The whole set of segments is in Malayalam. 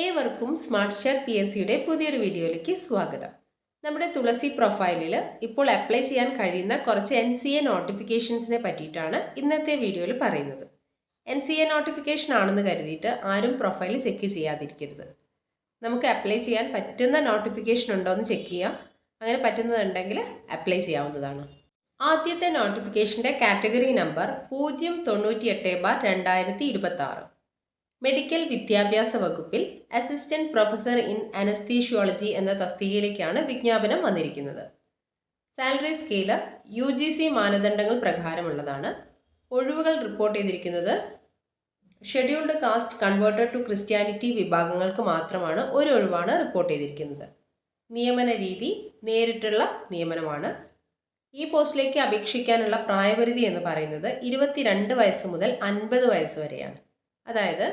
ഏവർക്കും സ്മാർട്ട് സ്റ്റാർട്ട് PSCയുടെ പുതിയൊരു വീഡിയോയിലേക്ക് സ്വാഗതം. നമ്മുടെ തുളസി പ്രൊഫൈലിൽ ഇപ്പോൾ അപ്ലൈ ചെയ്യാൻ കഴിയുന്ന കുറച്ച് NCA നോട്ടിഫിക്കേഷൻസിനെ പറ്റിയിട്ടാണ് ഇന്നത്തെ വീഡിയോയിൽ പറയുന്നത്. NCA നോട്ടിഫിക്കേഷൻ ആണെന്ന് കരുതിയിട്ട് ആരും പ്രൊഫൈൽ ചെക്ക് ചെയ്യാതിരിക്കരുത്. നമുക്ക് അപ്ലൈ ചെയ്യാൻ പറ്റുന്ന നോട്ടിഫിക്കേഷൻ ഉണ്ടോ എന്ന് ചെക്ക് ചെയ്യാം. അങ്ങനെ പറ്റുന്നതുണ്ടെങ്കിൽ അപ്ലൈ ചെയ്യാവുന്നതാണ്. ആദ്യത്തെ നോട്ടിഫിക്കേഷൻ്റെ കാറ്റഗറി നമ്പർ 098/2026. മെഡിക്കൽ വിദ്യാഭ്യാസ വകുപ്പിൽ അസിസ്റ്റന്റ് പ്രൊഫസർ ഇൻ അനസ്തീഷ്യോളജി എന്ന തസ്തികയിലേക്കാണ് വിജ്ഞാപനം വന്നിരിക്കുന്നത്. സാലറി സ്കെയില് UGC മാനദണ്ഡങ്ങൾ പ്രകാരമുള്ളതാണ്. ഒഴിവുകൾ റിപ്പോർട്ട് ചെയ്തിരിക്കുന്നത് scheduled caste converted to Christianity വിഭാഗങ്ങൾക്ക് മാത്രമാണ്. ഒരു ഒഴിവാണ് റിപ്പോർട്ട് ചെയ്തിരിക്കുന്നത്. നിയമന രീതി നേരിട്ടുള്ള നിയമനമാണ്. ഈ പോസ്റ്റിലേക്ക് അപേക്ഷിക്കാനുള്ള പ്രായപരിധി എന്ന് പറയുന്നത് 22 വയസ്സ് മുതൽ 50 വയസ്സ് വരെയാണ്. അതായത്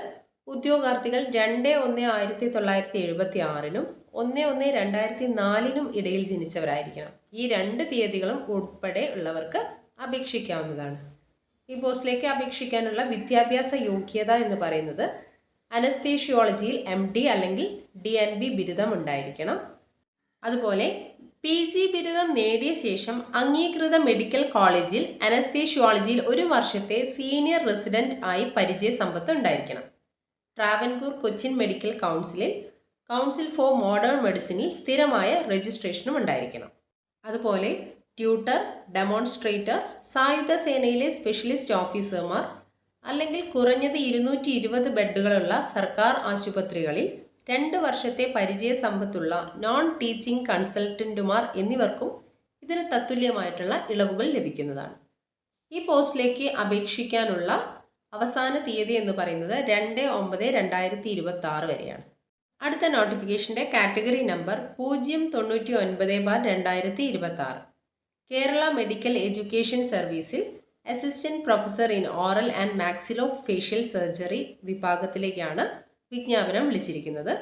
ഉദ്യോഗാർത്ഥികൾ 2/1/1976 1/1/2004 ഇടയിൽ ജനിച്ചവരായിരിക്കണം. ഈ 2 തീയതികളും ഉൾപ്പെടെ ഉള്ളവർക്ക് അപേക്ഷിക്കാവുന്നതാണ്. ഈ പോസ്റ്റിലേക്ക് അപേക്ഷിക്കാനുള്ള വിദ്യാഭ്യാസ യോഗ്യത എന്ന് പറയുന്നത് അനസ്തീഷ്യോളജിയിൽ MD അല്ലെങ്കിൽ DNB ബിരുദം ഉണ്ടായിരിക്കണം. അതുപോലെ PG ബിരുദം നേടിയ ശേഷം അംഗീകൃത മെഡിക്കൽ കോളേജിൽ അനസ്തീഷ്യോളജിയിൽ 1 വർഷത്തെ സീനിയർ റെസിഡന്റ് ആയി പരിചയ സമ്പത്ത് ഉണ്ടായിരിക്കണം. Travancore Cochin medical council for modern മെഡിസിനിൽ സ്ഥിരമായ രജിസ്ട്രേഷനും ഉണ്ടായിരിക്കണം. അതുപോലെ ട്യൂട്ടർ, ഡെമോൺസ്ട്രേറ്റർ, സായുധ സേനയിലെ സ്പെഷ്യലിസ്റ്റ് ഓഫീസർമാർ അല്ലെങ്കിൽ കുറഞ്ഞത് 220 ബെഡുകളുള്ള സർക്കാർ ആശുപത്രികളിൽ 2 വർഷത്തെ പരിചയ സമ്പത്തുള്ള നോൺ ടീച്ചിങ് കൺസൾട്ടന്റുമാർ എന്നിവർക്കും ഇതിന് തത്തുല്യമായിട്ടുള്ള ഇളവുകൾ ലഭിക്കുന്നതാണ്. ഈ പോസ്റ്റിലേക്ക് അപേക്ഷിക്കാനുള്ള അവസാന തീയതി എന്ന് പറയുന്നത് 2/9/2026 വരെയാണ്. അടുത്ത നോട്ടിഫിക്കേഷൻ്റെ category number 099/2026. Kerala medical education സർവീസിൽ assistant professor in oral and maxillofacial surgery വിഭാഗത്തിലേക്കാണ് വിജ്ഞാപനം വിളിച്ചിരിക്കുന്നത്.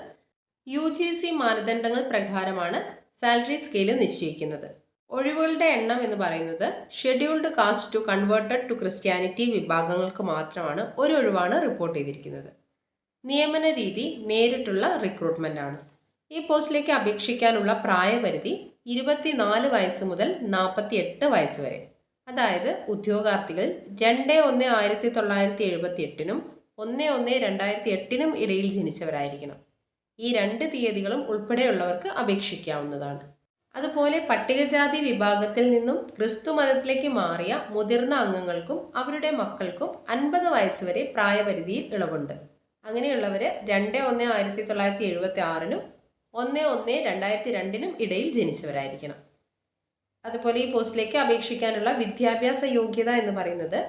UGC മാനദണ്ഡങ്ങൾ പ്രകാരമാണ് സാലറി സ്കെയില് നിശ്ചയിക്കുന്നത്. ഒഴിവുകളുടെ എണ്ണം എന്ന് പറയുന്നത് scheduled caste to converted to Christianity വിഭാഗങ്ങൾക്ക് മാത്രമാണ്. ഒരു ഒഴിവാണ് റിപ്പോർട്ട് ചെയ്തിരിക്കുന്നത്. നിയമന രീതി നേരിട്ടുള്ള റിക്രൂട്ട്മെൻ്റ് ആണ്. ഈ പോസ്റ്റിലേക്ക് അപേക്ഷിക്കാനുള്ള പ്രായപരിധി 24 വയസ്സ് മുതൽ 48 വയസ്സ് വരെ. അതായത് ഉദ്യോഗാർത്ഥികൾ 2/1/1978 1/1/2008 ഇടയിൽ ജനിച്ചവരായിരിക്കണം. ഈ 2 തീയതികളും ഉൾപ്പെടെയുള്ളവർക്ക് അപേക്ഷിക്കാവുന്നതാണ്. അതുപോലെ പട്ടികജാതി വിഭാഗത്തിൽ നിന്നും ക്രിസ്തു മതത്തിലേക്ക് മാറിയ മുതിർന്ന അംഗങ്ങൾക്കും അവരുടെ മക്കൾക്കും 50 വയസ്സ് വരെ പ്രായപരിധിയിൽ ഇളവുണ്ട്. അങ്ങനെയുള്ളവർ 2/1/1976 1/1/2002 ഇടയിൽ ജനിച്ചവരായിരിക്കണം. അതുപോലെ ഈ പോസ്റ്റിലേക്ക് അപേക്ഷിക്കാനുള്ള വിദ്യാഭ്യാസ യോഗ്യത എന്ന് പറയുന്നത്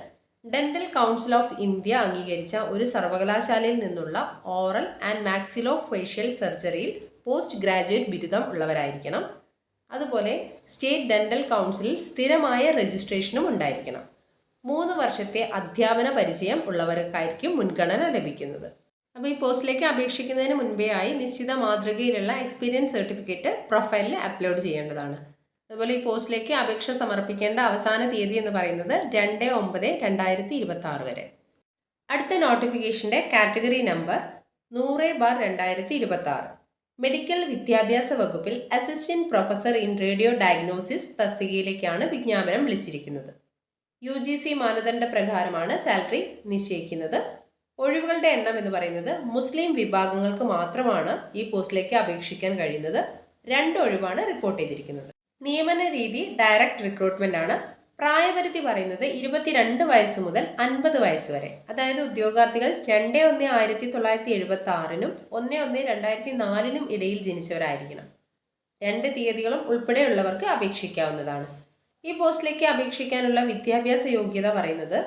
ഡെന്റൽ കൗൺസിൽ ഓഫ് ഇന്ത്യ അംഗീകരിച്ച ഒരു സർവകലാശാലയിൽ നിന്നുള്ള ഓറൽ ആൻഡ് മാക്സിലോ ഫേഷ്യൽ സർജറിയിൽ പോസ്റ്റ് ഗ്രാജുവേറ്റ് ബിരുദം ഉള്ളവരായിരിക്കണം. അതുപോലെ സ്റ്റേറ്റ് ഡെന്റൽ കൗൺസിലിൽ സ്ഥിരമായ രജിസ്ട്രേഷനും ഉണ്ടായിരിക്കണം. 3 വർഷത്തെ അധ്യാപന പരിചയം ഉള്ളവർക്കായിരിക്കും മുൻഗണന ലഭിക്കുന്നത്. അപ്പോൾ ഈ പോസ്റ്റിലേക്ക് അപേക്ഷിക്കുന്നതിന് മുൻപേ ആയി നിശ്ചിത മാതൃകയിലുള്ള എക്സ്പീരിയൻസ് സർട്ടിഫിക്കറ്റ് പ്രൊഫൈലിൽ അപ്ലോഡ് ചെയ്യേണ്ടതാണ്. അതുപോലെ ഈ പോസ്റ്റിലേക്ക് അപേക്ഷ സമർപ്പിക്കേണ്ട അവസാന തീയതി എന്ന് പറയുന്നത് 2/9/2026 വരെ. അടുത്ത നോട്ടിഫിക്കേഷൻ്റെ കാറ്റഗറി നമ്പർ 100/2026. മെഡിക്കൽ വിദ്യാഭ്യാസ വകുപ്പിൽ assistant professor in radio diagnosis തസ്തികയിലേക്കാണ് വിജ്ഞാപനം വിളിച്ചിരിക്കുന്നത്. UGC മാനദണ്ഡ പ്രകാരമാണ് സാലറി നിശ്ചയിക്കുന്നത്. ഒഴിവുകളുടെ എണ്ണം എന്ന് പറയുന്നത് മുസ്ലിം വിഭാഗങ്ങൾക്ക് മാത്രമാണ് ഈ പോസ്റ്റിലേക്ക് അപേക്ഷിക്കാൻ കഴിയുന്നത്. 2 ഒഴിവാണ് റിപ്പോർട്ട് ചെയ്തിരിക്കുന്നത്. നിയമന രീതി ഡയറക്റ്റ് റിക്രൂട്ട്മെന്റ് ആണ്. പ്രായപരിധി പറയുന്നത് 22 വയസ്സ് മുതൽ 50 വയസ്സ് വരെ. അതായത് ഉദ്യോഗാർത്ഥികൾ 2/1/1976 1/1/2004 ഇടയിൽ ജനിച്ചവരായിരിക്കണം. 2 തീയതികളും ഉൾപ്പെടെയുള്ളവർക്ക് അപേക്ഷിക്കാവുന്നതാണ്. ഈ പോസ്റ്റിലേക്ക് അപേക്ഷിക്കാനുള്ള വിദ്യാഭ്യാസ യോഗ്യത പറയുന്നത്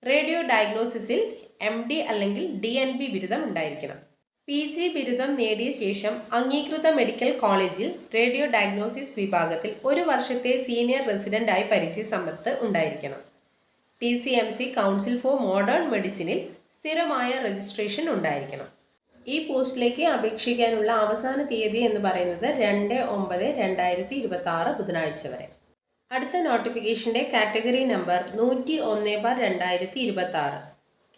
റേഡിയോ ഡയഗ്നോസിസിൽ MD അല്ലെങ്കിൽ DNB ബിരുദം ഉണ്ടായിരിക്കണം. PG ബിരുദം നേടിയ ശേഷം അംഗീകൃത മെഡിക്കൽ കോളേജിൽ റേഡിയോ ഡയഗ്നോസിസ് വിഭാഗത്തിൽ 1 വർഷത്തെ സീനിയർ റെസിഡന്റ് ആയി പരിചയ സമ്പത്ത് ഉണ്ടായിരിക്കണം. TCMC കൗൺസിൽ ഫോർ മോഡേൺ മെഡിസിനിൽ സ്ഥിരമായ രജിസ്ട്രേഷൻ ഉണ്ടായിരിക്കണം. ഈ പോസ്റ്റിലേക്ക് അപേക്ഷിക്കാനുള്ള അവസാന തീയതി എന്ന് പറയുന്നത് 2/9/2026 ബുധനാഴ്ച വരെ. അടുത്ത നോട്ടിഫിക്കേഷൻ്റെ category number 101/2026.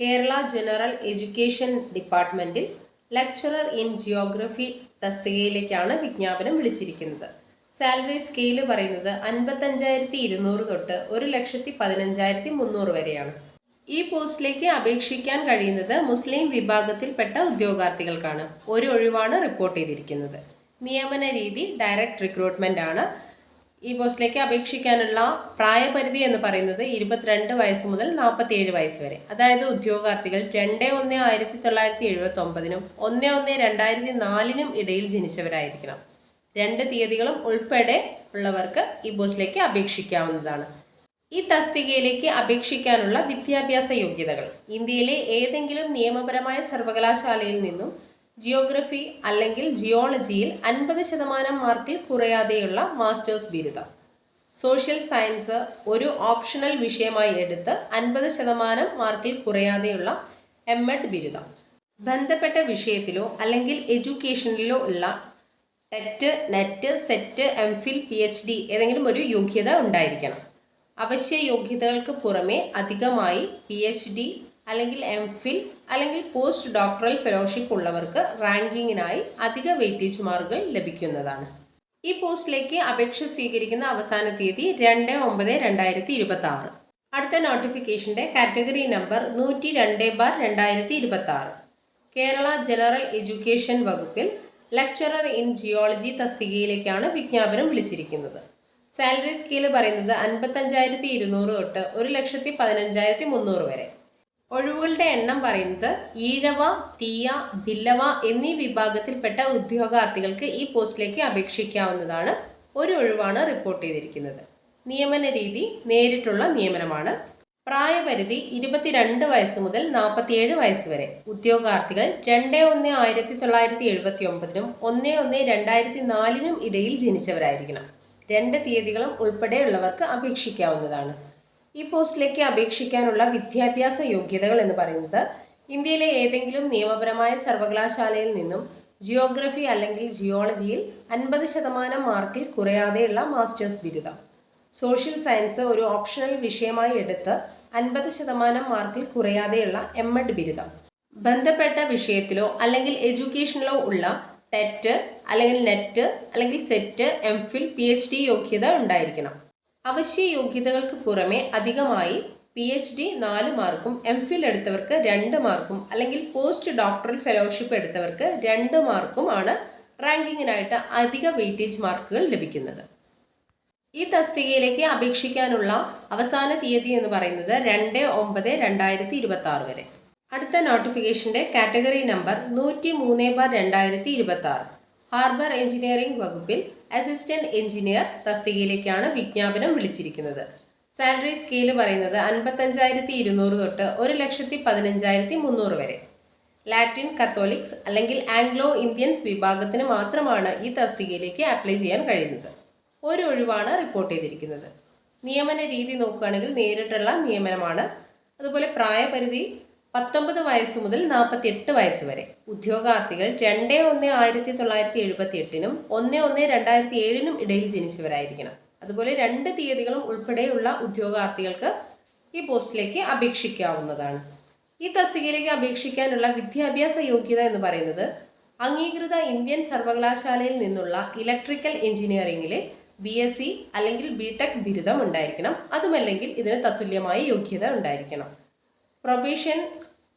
Kerala general education ഡിപ്പാർട്ട്മെൻറ്റിൽ ലെക്ചറർ ഇൻ ജിയോഗ്രഫി തസ്തികയിലേക്കാണ് വിജ്ഞാപനം വിളിച്ചിരിക്കുന്നത്. സാലറി സ്കെയിൽ പറയുന്നത് 55,200 തൊട്ട് 1,15,300 വരെയാണ്. ഈ പോസ്റ്റിലേക്ക് അപേക്ഷിക്കാൻ കഴിയുന്നത് മുസ്ലിം വിഭാഗത്തിൽപ്പെട്ട ഉദ്യോഗാർത്ഥികൾക്കാണ്. ഒരു ഒഴിവാണ് റിപ്പോർട്ട് ചെയ്തിരിക്കുന്നത്. നിയമന രീതി ഡയറക്റ്റ് റിക്രൂട്ട്മെന്റ് ആണ്. ഈ പോസ്റ്റിലേക്ക് അപേക്ഷിക്കാനുള്ള പ്രായപരിധി എന്ന് പറയുന്നത് 22 വയസ്സ് മുതൽ 47 വയസ്സ് വരെ. അതായത് ഉദ്യോഗാർത്ഥികൾ 2/1/1979നും 1/1/2004നും ഇടയിൽ ജനിച്ചവരായിരിക്കണം. 2 തീയതികളും ഉൾപ്പെടെ ഉള്ളവർക്ക് ഈ പോസ്റ്റിലേക്ക് അപേക്ഷിക്കാവുന്നതാണ്. ഈ തസ്തികയിലേക്ക് അപേക്ഷിക്കാനുള്ള വിദ്യാഭ്യാസ യോഗ്യതകൾ: ഇന്ത്യയിലെ ഏതെങ്കിലും നിയമപരമായ സർവകലാശാലയിൽ നിന്നും ജിയോഗ്രഫി അല്ലെങ്കിൽ ജിയോളജിയിൽ 50% മാർക്കിൽ കുറയാതെയുള്ള മാസ്റ്റേഴ്സ് ബിരുദം. സോഷ്യൽ സയൻസ് ഒരു ഓപ്ഷണൽ വിഷയമായി എടുത്ത് 50% മാർക്കിൽ കുറയാതെയുള്ള എം.എഡ് ബിരുദം. ബന്ധപ്പെട്ട വിഷയത്തിലോ അല്ലെങ്കിൽ എഡ്യൂക്കേഷനിലോ ഉള്ള TET, NET, SET, MPhil, PhD ഏതെങ്കിലും ഒരു യോഗ്യത ഉണ്ടായിരിക്കണം. അവശ്യ യോഗ്യതകൾക്ക് പുറമെ അധികമായി PhD അല്ലെങ്കിൽ എംഫിൽ അല്ലെങ്കിൽ പോസ്റ്റ് ഡോക്ടറൽ ഫെലോഷിപ്പ് ഉള്ളവർക്ക് റാങ്കിങ്ങിനായി അധിക വെയിറ്റേജ് മാർക്കുകൾ ലഭിക്കുന്നതാണ്. ഈ പോസ്റ്റിലേക്ക് അപേക്ഷ സ്വീകരിക്കുന്ന അവസാന തീയതി 2/9/2026. അടുത്ത നോട്ടിഫിക്കേഷന്റെ category number 102/2026. Kerala general education വകുപ്പിൽ ലെക്ചറർ ഇൻ ജിയോളജി തസ്തികയിലേക്കാണ് വിജ്ഞാപനം വിളിച്ചിരിക്കുന്നത്. സാലറി സ്കെയിൽ പറയുന്നത് 55,200 തൊട്ട് 1,15,300 വരെ. ഒഴിവുകളുടെ എണ്ണം പറയുന്നത് ഈഴവ, തീയ, ഭില്ലവ എന്നീ വിഭാഗത്തിൽപ്പെട്ട ഉദ്യോഗാർത്ഥികൾക്ക് ഈ പോസ്റ്റിലേക്ക് അപേക്ഷിക്കാവുന്നതാണ്. ഒരു ഒഴിവാണ് റിപ്പോർട്ട് ചെയ്തിരിക്കുന്നത്. നിയമന രീതി നേരിട്ടുള്ള നിയമനമാണ്. പ്രായപരിധി 22 വയസ്സ് മുതൽ 47 വയസ്സ് വരെ. ഉദ്യോഗാർത്ഥികൾ 2/1/1979നും 1/1/2004നും ഇടയിൽ ജനിച്ചവരായിരിക്കണം. 2 തീയതികളും ഉൾപ്പെടെയുള്ളവർക്ക് അപേക്ഷിക്കാവുന്നതാണ്. ഈ പോസ്റ്റിലേക്ക് അപേക്ഷിക്കാനുള്ള വിദ്യാഭ്യാസ യോഗ്യതകൾ എന്ന് പറയുന്നത് ഇന്ത്യയിലെ ഏതെങ്കിലും നിയമപരമായ സർവകലാശാലയിൽ നിന്നും ജിയോഗ്രഫി അല്ലെങ്കിൽ ജിയോളജിയിൽ 50% മാർക്കിൽ കുറയാതെയുള്ള മാസ്റ്റേഴ്സ് ബിരുദം. സോഷ്യൽ സയൻസ് ഒരു ഓപ്ഷണൽ വിഷയമായി എടുത്ത് 50% മാർക്കിൽ കുറയാതെയുള്ള എം.എഡ് ബിരുദം. ബന്ധപ്പെട്ട വിഷയത്തിലോ അല്ലെങ്കിൽ എഡ്യൂക്കേഷനിലോ ഉള്ള ടെറ്റ് അല്ലെങ്കിൽ നെറ്റ് അല്ലെങ്കിൽ സെറ്റ്, എംഫിൽ, PhD യോഗ്യത ഉണ്ടായിരിക്കണം. അവശ്യ യോഗ്യതകൾക്ക് പുറമെ അധികമായി PhD 4 മാർക്കും എംഫിൽ എടുത്തവർക്ക് 2 മാർക്കും അല്ലെങ്കിൽ പോസ്റ്റ് ഡോക്ടറൽ ഫെലോഷിപ്പ് എടുത്തവർക്ക് 2 മാർക്കും ആണ് റാങ്കിങ്ങിനായിട്ട് അധിക വെയിറ്റേജ് മാർക്കുകൾ ലഭിക്കുന്നത്. ഈ തസ്തികയിലേക്ക് അപേക്ഷിക്കാനുള്ള അവസാന തീയതി എന്ന് പറയുന്നത് 2/9/2026 വരെ. അടുത്ത നോട്ടിഫിക്കേഷന്റെ കാറ്റഗറി നമ്പർ 103/2026. ഹാർബർ എഞ്ചിനീയറിംഗ് വകുപ്പിൽ അസിസ്റ്റന്റ് എഞ്ചിനീയർ തസ്തികയിലേക്കാണ് വിജ്ഞാപനം വിളിച്ചിരിക്കുന്നത്. സാലറി സ്കെയിൽ പറയുന്നത് 55,200 തൊട്ട് 1,15,300 വരെ. ലാറ്റിൻ കത്തോലിക്സ് അല്ലെങ്കിൽ ആംഗ്ലോ ഇന്ത്യൻസ് വിഭാഗത്തിന് മാത്രമാണ് ഈ തസ്തികയിലേക്ക് അപ്ലൈ ചെയ്യാൻ കഴിയുന്നത്. ഒരു ഒഴിവാണ് റിപ്പോർട്ട് ചെയ്തിരിക്കുന്നത്. നിയമന രീതി നോക്കുകയാണെങ്കിൽ നേരിട്ടുള്ള നിയമനമാണ്. അതുപോലെ പ്രായപരിധി 19 വയസ്സ് മുതൽ 48 വയസ്സ് വരെ. ഉദ്യോഗാർത്ഥികൾ 2/1/1978നും 1/1/2007നും ഇടയിൽ ജനിച്ചവരായിരിക്കണം. അതുപോലെ 2 തീയതികളും ഉൾപ്പെടെയുള്ള ഉദ്യോഗാർത്ഥികൾക്ക് ഈ പോസ്റ്റിലേക്ക് അപേക്ഷിക്കാവുന്നതാണ്. ഈ തസ്തികയിലേക്ക് അപേക്ഷിക്കാനുള്ള വിദ്യാഭ്യാസ യോഗ്യത എന്ന് പറയുന്നത് അംഗീകൃത ഇന്ത്യൻ സർവകലാശാലയിൽ നിന്നുള്ള ഇലക്ട്രിക്കൽ എഞ്ചിനീയറിംഗിലെ BSc അല്ലെങ്കിൽ BTech ബിരുദം ഉണ്ടായിരിക്കണം. അതുമല്ലെങ്കിൽ ഇതിന് തത്തുല്യമായ യോഗ്യത ഉണ്ടായിരിക്കണം. പ്രൊബേഷൻ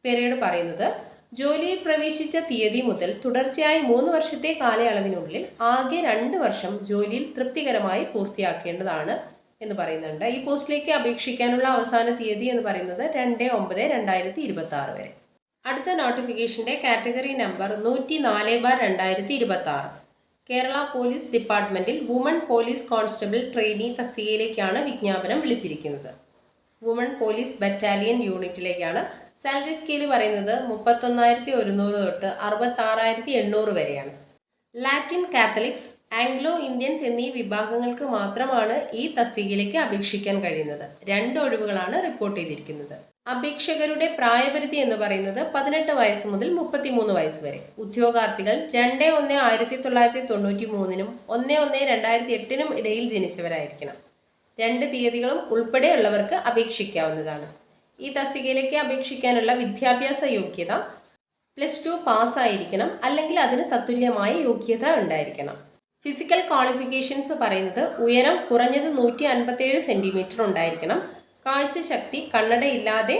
പീരീഡ് പറയുന്നത് ജോലിയിൽ പ്രവേശിച്ച തീയതി മുതൽ തുടർച്ചയായി 3 വർഷത്തെ കാലയളവിനുള്ളിൽ ആകെ 2 വർഷം ജോലിയിൽ തൃപ്തികരമായി പൂർത്തിയാക്കേണ്ടതാണ് എന്ന് പറയുന്നുണ്ട്. ഈ പോസ്റ്റിലേക്ക് അപേക്ഷിക്കാനുള്ള അവസാന തീയതി എന്ന് പറയുന്നത് 2/9/2026 വരെ. അടുത്ത നോട്ടിഫിക്കേഷന്റെ കാറ്റഗറി നമ്പർ 104/2026. കേരള പോലീസ് ഡിപ്പാർട്ട്മെന്റിൽ വുമൺ പോലീസ് കോൺസ്റ്റബിൾ ട്രെയിനി തസ്തികയിലേക്കാണ് വിജ്ഞാപനം വിളിച്ചിരിക്കുന്നത്. വുമൺ പോലീസ് ബറ്റാലിയൻ യൂണിറ്റിലേക്കാണ്. സാലറി സ്കെയിൽ പറയുന്നത് 31,100 തൊട്ട് 66,800 വരെയാണ്. ലാറ്റിൻ കാത്തലിക്സ്, ആംഗ്ലോ ഇന്ത്യൻസ് എന്നീ വിഭാഗങ്ങൾക്ക് മാത്രമാണ് ഈ തസ്തികയിലേക്ക് അപേക്ഷിക്കാൻ കഴിയുന്നത്. 2 ഒഴിവുകളാണ് റിപ്പോർട്ട് ചെയ്തിരിക്കുന്നത്. അപേക്ഷകരുടെ പ്രായപരിധി എന്ന് പറയുന്നത് 18 വയസ്സ് മുതൽ 33 വയസ്സ് വരെ. ഉദ്യോഗാർത്ഥികൾ 2/1/1993നും 1/1/2008നും ഇടയിൽ ജനിച്ചവരായിരിക്കണം. 2 തീയതികളും ഉൾപ്പെടെയുള്ളവർക്ക് അപേക്ഷിക്കാവുന്നതാണ്. ഈ തസ്തികയിലേക്ക് അപേക്ഷിക്കാനുള്ള വിദ്യാഭ്യാസ യോഗ്യത +2 പാസ്സായിരിക്കണം, അല്ലെങ്കിൽ അതിന് തത്തുല്യമായ യോഗ്യത ഉണ്ടായിരിക്കണം. ഫിസിക്കൽ ക്വാളിഫിക്കേഷൻസ് പറയുന്നത് ഉയരം കുറഞ്ഞത് 157 സെൻറ്റിമീറ്റർ ഉണ്ടായിരിക്കണം, കാഴ്ചശക്തി കണ്ണടയില്ലാതെ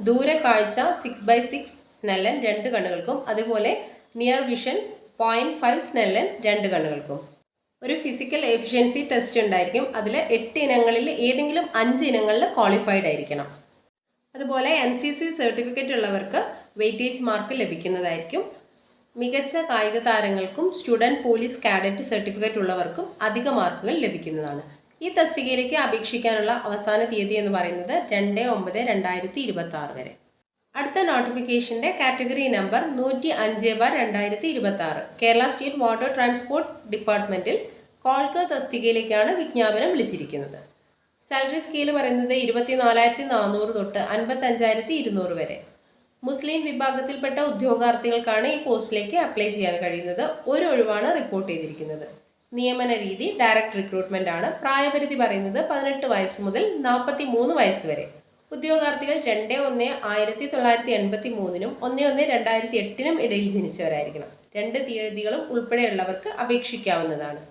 ദൂരക്കാഴ്ച 6/6 സ്നെല്ലൻ 2 കണ്ണുകൾക്കും, അതുപോലെ നിയർ വിഷൻ 0.5 സ്നെല്ലൻ 2 കണ്ണുകൾക്കും. ഒരു ഫിസിക്കൽ എഫിഷ്യൻസി ടെസ്റ്റ് ഉണ്ടായിരിക്കും. അതിൽ 8 ഇനങ്ങളിൽ ഏതെങ്കിലും 5 ഇനങ്ങളിൽ ക്വാളിഫൈഡ് ആയിരിക്കണം. അതുപോലെ NCC സർട്ടിഫിക്കറ്റ് ഉള്ളവർക്ക് വെയിറ്റേജ് മാർക്ക് ലഭിക്കുന്നതായിരിക്കും. മികച്ച കായിക താരങ്ങൾക്കും സ്റ്റുഡൻറ് പോലീസ് കാഡറ്റ് സർട്ടിഫിക്കറ്റ് ഉള്ളവർക്കും അധിക മാർക്കുകൾ ലഭിക്കുന്നതാണ്. ഈ തസ്തികയിലേക്ക് അപേക്ഷിക്കാനുള്ള അവസാന തീയതി എന്ന് പറയുന്നത് 2/9/2026 വരെ. അടുത്ത നോട്ടിഫിക്കേഷൻ്റെ category number 105/2026. Kerala state water transport ഡിപ്പാർട്ട്മെൻറ്റിൽ കോൾക്കർ തസ്തികയിലേക്കാണ് വിജ്ഞാപനം വിളിച്ചിരിക്കുന്നത്. സാലറി സ്കെയിൽ പറയുന്നത് 24,400 തൊട്ട് 55,200 വരെ. മുസ്ലിം വിഭാഗത്തിൽപ്പെട്ട ഉദ്യോഗാർത്ഥികൾക്കാണ് ഈ പോസ്റ്റിലേക്ക് അപ്ലൈ ചെയ്യാൻ കഴിയുന്നത്. ഒരു ഒഴിവാണ് റിപ്പോർട്ട് ചെയ്തിരിക്കുന്നത്. നിയമന രീതി ഡയറക്റ്റ് റിക്രൂട്ട്മെന്റ് ആണ്. പ്രായപരിധി പറയുന്നത് 18 വയസ്സ് മുതൽ 43 വയസ്സ് വരെ. ഉദ്യോഗാർത്ഥികൾ 2/1/1983 1/1/2008 ഇടയിൽ ജനിച്ചവരായിരിക്കണം. 2 തീയതികളും ഉൾപ്പെടെയുള്ളവർക്ക് അപേക്ഷിക്കാവുന്നതാണ്.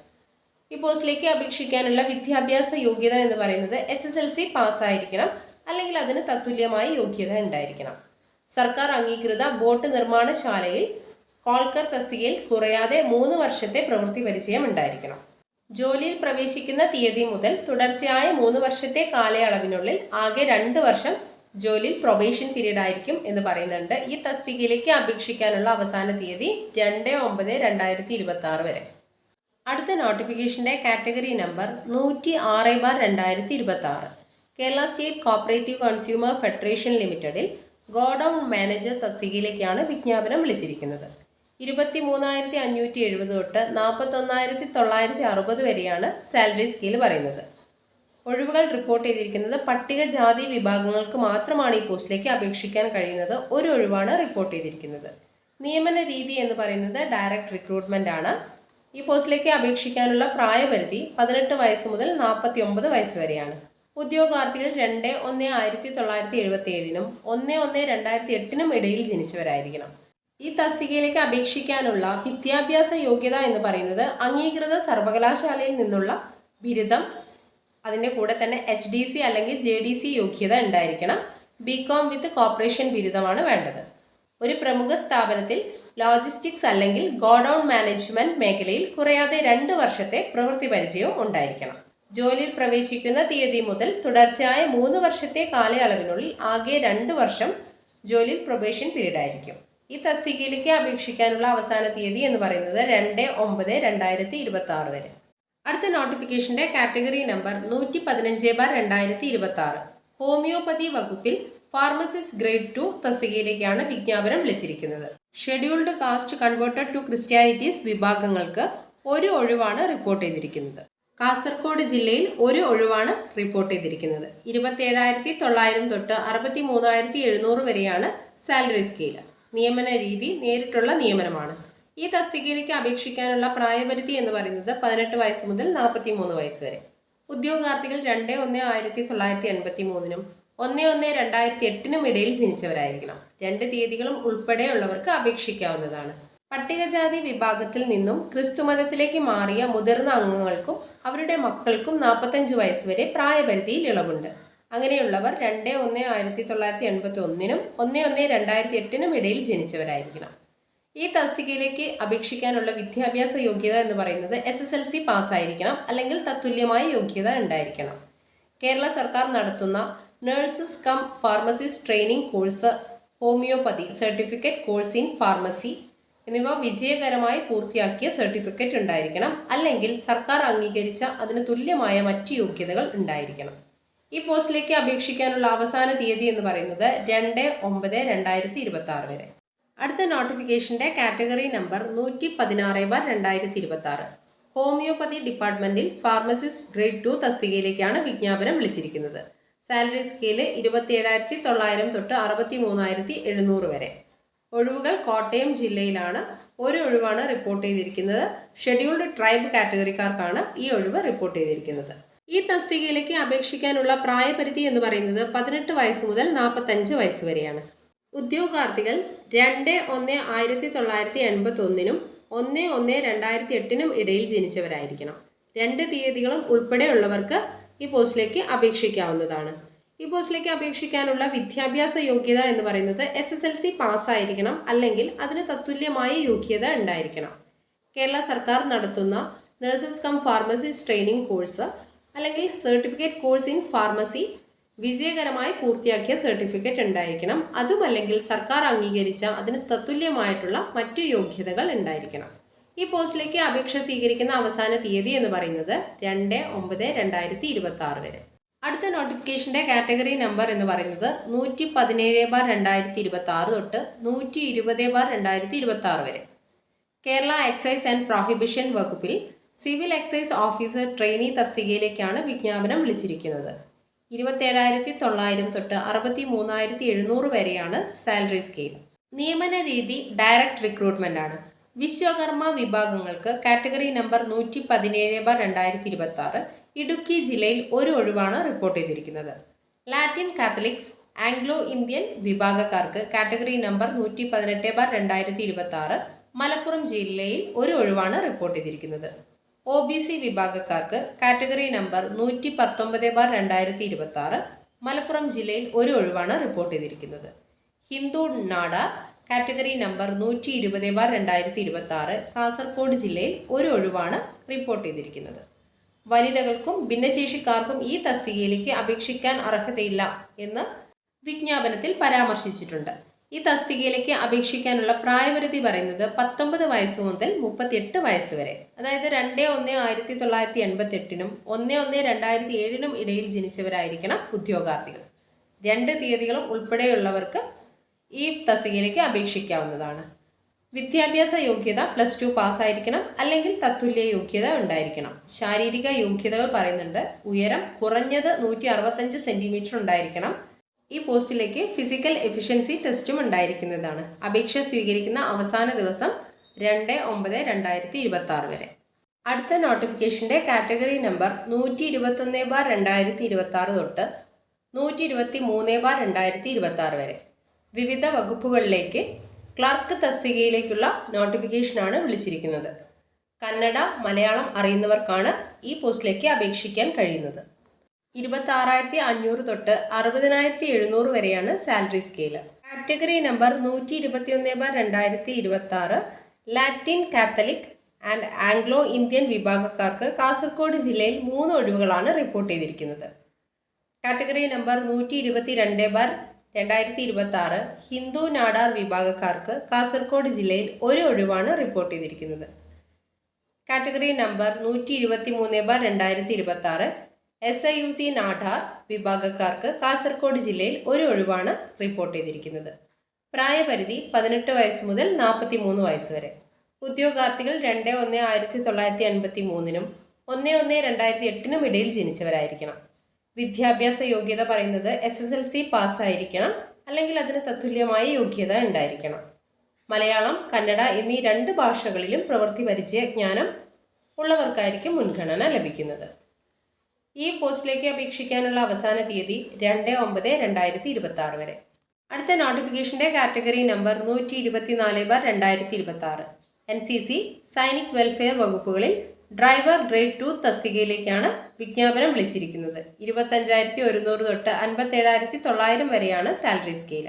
ഈ പോസ്റ്റിലേക്ക് അപേക്ഷിക്കാനുള്ള വിദ്യാഭ്യാസ യോഗ്യത എന്ന് പറയുന്നത് SSLC പാസ്സായിരിക്കണം, അല്ലെങ്കിൽ അതിന് തത്തുല്യമായ യോഗ്യത ഉണ്ടായിരിക്കണം. സർക്കാർ അംഗീകൃത ബോട്ട് നിർമ്മാണശാലയിൽ കോൾക്കർ തസ്തികയിൽ കുറയാതെ 3 വർഷത്തെ പ്രവൃത്തി പരിചയം ഉണ്ടായിരിക്കണം. ജോലിയിൽ പ്രവേശിക്കുന്ന തീയതി മുതൽ തുടർച്ചയായ 3 വർഷത്തെ കാലയളവിനുള്ളിൽ ആകെ 2 വർഷം ജോലിയിൽ പ്രൊബേഷൻ പീരീഡ് ആയിരിക്കും എന്ന് പറയുന്നുണ്ട്. ഈ തസ്തികയിലേക്ക് അപേക്ഷിക്കാനുള്ള അവസാന തീയതി 2/9/2026 വരെ. അടുത്ത നോട്ടിഫിക്കേഷൻ്റെ category number 106/2026. Kerala state cooperative consumer federation ലിമിറ്റഡിൽ ഗോഡൌൺ മാനേജർ തസ്തികയിലേക്കാണ് വിജ്ഞാപനം വിളിച്ചിരിക്കുന്നത്. 23,570 തൊട്ട് 41,960 വരെയാണ് സാലറി സ്കെയിൽ പറയുന്നത്. ഒഴിവുകൾ റിപ്പോർട്ട് ചെയ്തിരിക്കുന്നത് പട്ടികജാതി വിഭാഗങ്ങൾക്ക് മാത്രമാണ് ഈ പോസ്റ്റിലേക്ക് അപേക്ഷിക്കാൻ കഴിയുന്നത്. ഒരു ഒഴിവാണ് റിപ്പോർട്ട് ചെയ്തിരിക്കുന്നത്. നിയമന രീതി എന്ന് പറയുന്നത് ഡയറക്റ്റ് റിക്രൂട്ട്മെന്റ് ആണ്. ഈ പോസ്റ്റിലേക്ക് അപേക്ഷിക്കാനുള്ള പ്രായപരിധി 18 വയസ്സ് മുതൽ 49 വയസ്സ് വരെയാണ്. ഉദ്യോഗാർത്ഥികൾ 2/1/1977 1/1/2008 ഇടയിൽ ജനിച്ചവരായിരിക്കണം. ഈ തസ്തികയിലേക്ക് അപേക്ഷിക്കാനുള്ള വിദ്യാഭ്യാസ യോഗ്യത എന്ന് പറയുന്നത് അംഗീകൃത സർവകലാശാലയിൽ നിന്നുള്ള ബിരുദം, അതിൻ്റെ കൂടെ തന്നെ HDC അല്ലെങ്കിൽ JDC യോഗ്യത ഉണ്ടായിരിക്കണം. BCom വിത്ത് കോർപ്പറേഷൻ ബിരുദമാണ് വേണ്ടത്. ഒരു പ്രമുഖ സ്ഥാപനത്തിൽ ലോജിസ്റ്റിക്സ് അല്ലെങ്കിൽ ഗോഡൌൺ മാനേജ്മെന്റ് മേഖലയിൽ കുറയാതെ 2 വർഷത്തെ പ്രവൃത്തി പരിചയവും ഉണ്ടായിരിക്കണം. ജോലിയിൽ പ്രവേശിക്കുന്ന തീയതി മുതൽ തുടർച്ചയായ 3 വർഷത്തെ കാലയളവിനുള്ളിൽ ആകെ 2 വർഷം ജോലിയിൽ പ്രൊബേഷൻ പീരീഡ് ആയിരിക്കും. ഈ തസ്തികയിലേക്ക് അപേക്ഷിക്കാനുള്ള അവസാന തീയതി എന്ന് പറയുന്നത് 2/9/2026 വരെ. അടുത്ത നോട്ടിഫിക്കേഷൻ്റെ കാറ്റഗറി നമ്പർ 115/2026. ഹോമിയോപ്പതി വകുപ്പിൽ ഫാർമസിസ്റ്റ് ഗ്രേഡ് 2 തസ്തികയിലേക്കാണ് വിജ്ഞാപനം വിളിച്ചിരിക്കുന്നത്. ഷെഡ്യൂൾഡ് കാസ്റ്റ് കൺവേർട്ടഡ് ടു ക്രിസ്ത്യാനിറ്റീസ് വിഭാഗങ്ങൾക്ക് ഒരു ഒഴിവാണ് റിപ്പോർട്ട് ചെയ്തിരിക്കുന്നത്. കാസർഗോഡ് ജില്ലയിൽ ഒരു ഒഴിവാണ് റിപ്പോർട്ട് ചെയ്തിരിക്കുന്നത്. 27,900 തൊട്ട് 63,700 വരെയാണ് സാലറി സ്കെയിൽ. നിയമന രീതി നേരിട്ടുള്ള നിയമനമാണ്. ഈ തസ്തികയിലേക്ക് അപേക്ഷിക്കാനുള്ള പ്രായപരിധി എന്ന് പറയുന്നത് 18 വയസ്സ് മുതൽ 43 വയസ്സ് വരെ. ഉദ്യോഗാർത്ഥികൾ 2/1/1983 1/1/2008 ഇടയിൽ ജനിച്ചവരായിരിക്കണം. 2 തീയതികളും ഉൾപ്പെടെയുള്ളവർക്ക് അപേക്ഷിക്കാവുന്നതാണ്. പട്ടികജാതി വിഭാഗത്തിൽ നിന്നും ക്രിസ്തുമതത്തിലേക്ക് മാറിയ മുതിർന്ന അംഗങ്ങൾക്കും അവരുടെ മക്കൾക്കും 45 വയസ്സ് വരെ പ്രായപരിധിയിൽ ഇളവുണ്ട്. അങ്ങനെയുള്ളവർ 2/1/1981 1/1/2008 ഇടയിൽ ജനിച്ചവരായിരിക്കണം. ഈ തസ്തികയിലേക്ക് അപേക്ഷിക്കാനുള്ള വിദ്യാഭ്യാസ യോഗ്യത എന്ന് പറയുന്നത് SSLC പാസ്സായിരിക്കണം, അല്ലെങ്കിൽ തത്തുല്യമായ യോഗ്യത ഉണ്ടായിരിക്കണം. കേരള സർക്കാർ നടത്തുന്ന nurses cum pharmacist training course, homeopathy certificate course in pharmacy എന്നിവ വിജയകരമായി പൂർത്തിയാക്കിയ സർട്ടിഫിക്കറ്റ് ഉണ്ടായിരിക്കണം, അല്ലെങ്കിൽ സർക്കാർ അംഗീകരിച്ച അതിന് തുല്യമായ മറ്റ് യോഗ്യതകൾ ഉണ്ടായിരിക്കണം. ഈ പോസ്റ്റിലേക്ക് അപേക്ഷിക്കാനുള്ള അവസാന തീയതി എന്ന് പറയുന്നത് 2/9/2026 വരെ. അടുത്ത നോട്ടിഫിക്കേഷൻ്റെ കാറ്റഗറി നമ്പർ 116/2026. ഹോമിയോപ്പതി ഡിപ്പാർട്ട്മെന്റിൽ ഫാർമസിസ്റ്റ് ഗ്രേഡ് 2 തസ്തികയിലേക്കാണ് വിജ്ഞാപനം വിളിച്ചിരിക്കുന്നത്. സാലറി സ്കെയിൽ 27,900 തൊട്ട് 63,700 വരെ. ഒഴിവുകൾ കോട്ടയം ജില്ലയിലാണ്. ഒരു ഒഴിവാണ് റിപ്പോർട്ട് ചെയ്തിരിക്കുന്നത്. ഷെഡ്യൂൾഡ് ട്രൈബ് കാറ്റഗറിക്കാർക്കാണ് ഈ ഒഴിവ് റിപ്പോർട്ട് ചെയ്തിരിക്കുന്നത്. ഈ തസ്തികയിലേക്ക് അപേക്ഷിക്കാനുള്ള പ്രായപരിധി എന്ന് പറയുന്നത് 18 വയസ്സ് മുതൽ 45 വയസ്സ് വരെയാണ്. ഉദ്യോഗാർത്ഥികൾ 2/1/1981 1/1/2008 ഇടയിൽ ജനിച്ചവരായിരിക്കണം. 2 തീയതികളും ഉൾപ്പെടെയുള്ളവർക്ക് ഈ പോസ്റ്റിലേക്ക് അപേക്ഷിക്കാവുന്നതാണ്. ഈ പോസ്റ്റിലേക്ക് അപേക്ഷിക്കാനുള്ള വിദ്യാഭ്യാസ യോഗ്യത എന്ന് പറയുന്നത് SSLC പാസ്സായിരിക്കണം, അല്ലെങ്കിൽ അതിന് തത്തുല്യമായ യോഗ്യത ഉണ്ടായിരിക്കണം. കേരള സർക്കാർ നടത്തുന്ന nurses cum pharmacist training course അല്ലെങ്കിൽ സർട്ടിഫിക്കറ്റ് കോഴ്സ് ഇൻ ഫാർമസി വിജയകരമായി പൂർത്തിയാക്കിയ സർട്ടിഫിക്കറ്റ് ഉണ്ടായിരിക്കണം. അതുമല്ലെങ്കിൽ സർക്കാർ അംഗീകരിച്ച അതിന് തത്തുല്യമായിട്ടുള്ള മറ്റു യോഗ്യതകൾ ഉണ്ടായിരിക്കണം. ഈ പോസ്റ്റിലേക്ക് അപേക്ഷ സ്വീകരിക്കുന്ന അവസാന തീയതി എന്ന് പറയുന്നത് 2/9/2026 വരെ. അടുത്ത നോട്ടിഫിക്കേഷന്റെ കാറ്റഗറി നമ്പർ എന്ന് പറയുന്നത് 117/2026 തൊട്ട് 120/2026 വരെ. കേരള എക്സൈസ് ആൻഡ് പ്രോഹിബിഷൻ വകുപ്പിൽ സിവിൽ എക്സൈസ് ഓഫീസർ ട്രെയിനി തസ്തികയിലേക്കാണ് വിജ്ഞാപനം വിളിച്ചിരിക്കുന്നത്. 27,900 തൊട്ട് 63,700 വരെയാണ് സാലറി സ്കെയിൽ. നിയമന രീതി ഡയറക്റ്റ് റിക്രൂട്ട്മെന്റ് ആണ്. വിശ്വകർമ്മ വിഭാഗങ്ങൾക്ക് കാറ്റഗറി നമ്പർ 117/2026 ഇടുക്കി ജില്ലയിൽ ഒരു ഒഴിവാണ് റിപ്പോർട്ട് ചെയ്തിരിക്കുന്നത്. ലാറ്റിൻ കാത്തലിക്സ് ആംഗ്ലോ ഇന്ത്യൻ വിഭാഗക്കാർക്ക് കാറ്റഗറി നമ്പർ 118/2026 മലപ്പുറം ജില്ലയിൽ ഒരു ഒഴിവാണ് റിപ്പോർട്ട് ചെയ്തിരിക്കുന്നത്. OBC വിഭാഗക്കാർക്ക് കാറ്റഗറി നമ്പർ 119/2026 മലപ്പുറം ജില്ലയിൽ ഒരു ഒഴിവാണ് റിപ്പോർട്ട് ചെയ്തിരിക്കുന്നത്. ഹിന്ദു നാടാർ കാറ്റഗറി നമ്പർ 120/2026 കാസർഗോഡ് ജില്ലയിൽ ഒരു ഒഴിവാണ് റിപ്പോർട്ട് ചെയ്തിരിക്കുന്നത്. വനിതകൾക്കും ഭിന്നശേഷിക്കാർക്കും ഈ തസ്തികയിലേക്ക് അപേക്ഷിക്കാൻ അർഹതയില്ല എന്ന് വിജ്ഞാപനത്തിൽ പരാമർശിച്ചിട്ടുണ്ട്. ഈ തസ്തികയിലേക്ക് അപേക്ഷിക്കാനുള്ള പ്രായപരിധി പറയുന്നത് 19 വയസ്സ് മുതൽ 38 വയസ്സ് വരെ. അതായത് 2/1/1988 1/1/2007 ഇടയിൽ ജനിച്ചവരായിരിക്കണം ഉദ്യോഗാർത്ഥികൾ. 2 തീയതികളും ഉൾപ്പെടെയുള്ളവർക്ക് ഈ തസ്തികയിലേക്ക് അപേക്ഷിക്കാവുന്നതാണ്. വിദ്യാഭ്യാസ യോഗ്യത +2 പാസ്സായിരിക്കണം, അല്ലെങ്കിൽ തത്തുല്യ യോഗ്യത ഉണ്ടായിരിക്കണം. ശാരീരിക യോഗ്യതകൾ പറയുന്നുണ്ട്. ഉയരം കുറഞ്ഞത് 165 സെന്റിമീറ്റർ ഉണ്ടായിരിക്കണം. ഈ പോസ്റ്റിലേക്ക് ഫിസിക്കൽ എഫിഷ്യൻസി ടെസ്റ്റും ഉണ്ടായിരിക്കുന്നതാണ്. അപേക്ഷ സ്വീകരിക്കുന്ന അവസാന ദിവസം 2/9/2026 വരെ. അടുത്ത നോട്ടിഫിക്കേഷന്റെ കാറ്റഗറി നമ്പർ 121/2026 തൊട്ട് 123/2026 വരെ. വിവിധ വകുപ്പുകളിലേക്ക് ക്ലർക്ക് തസ്തികയിലേക്കുള്ള നോട്ടിഫിക്കേഷനാണ് വിളിച്ചിരിക്കുന്നത്. കന്നഡ, മലയാളം അറിയുന്നവർക്കാണ് ഈ പോസ്റ്റിലേക്ക് അപേക്ഷിക്കാൻ കഴിയുന്നത്. 26,500 തൊട്ട് 60,700 വരെയാണ് salary scale. Category number 121/2026 Latin Catholic and Anglo Indian വിഭാഗക്കാർക്ക് കാസർഗോഡ് ജില്ലയിൽ 3 ഒഴിവുകളാണ് റിപ്പോർട്ട് ചെയ്തിരിക്കുന്നത്. കാറ്റഗറി നമ്പർ 122/2026 ഹിന്ദു നാടാർ വിഭാഗക്കാർക്ക് കാസർഗോഡ് ജില്ലയിൽ ഒരു ഒഴിവാണ് റിപ്പോർട്ട് ചെയ്തിരിക്കുന്നത്. കാറ്റഗറി നമ്പർ 123/2026 SIUC നാടാർ വിഭാഗക്കാർക്ക് കാസർഗോഡ് ജില്ലയിൽ ഒരു ഒഴിവാണ് റിപ്പോർട്ട് ചെയ്തിരിക്കുന്നത്. പ്രായപരിധി 18 വയസ്സ് മുതൽ 43 വയസ്സ് വരെ. ഉദ്യോഗാർത്ഥികൾ 2/1/1983 1/1/2008 ഇടയിൽ ജനിച്ചവരായിരിക്കണം. വിദ്യാഭ്യാസ യോഗ്യത പറയുന്നത് SSLC പാസ്സായിരിക്കണം, അല്ലെങ്കിൽ അതിന് തത്തുല്യമായ യോഗ്യത ഉണ്ടായിരിക്കണം. മലയാളം, കന്നഡ എന്നീ 2 ഭാഷകളിലും പ്രവൃത്തി പരിചയ ജ്ഞാനം ഉള്ളവർക്കായിരിക്കും മുൻഗണന ലഭിക്കുന്നത്. ഈ പോസ്റ്റിലേക്ക് അപേക്ഷിക്കാനുള്ള അവസാന തീയതി 2/9/2026 വരെ. അടുത്ത നോട്ടിഫിക്കേഷന്റെ കാറ്റഗറി നമ്പർ 124/2026 NCC സൈനിക് വെൽഫെയർ വകുപ്പുകളിൽ ഡ്രൈവർ ഗ്രേഡ് 2 തസ്തികയിലേക്കാണ് വിജ്ഞാപനം വിളിച്ചിരിക്കുന്നത്. 25,100 തൊട്ട് 57,900 വരെയാണ് സാലറി സ്കെയിൽ.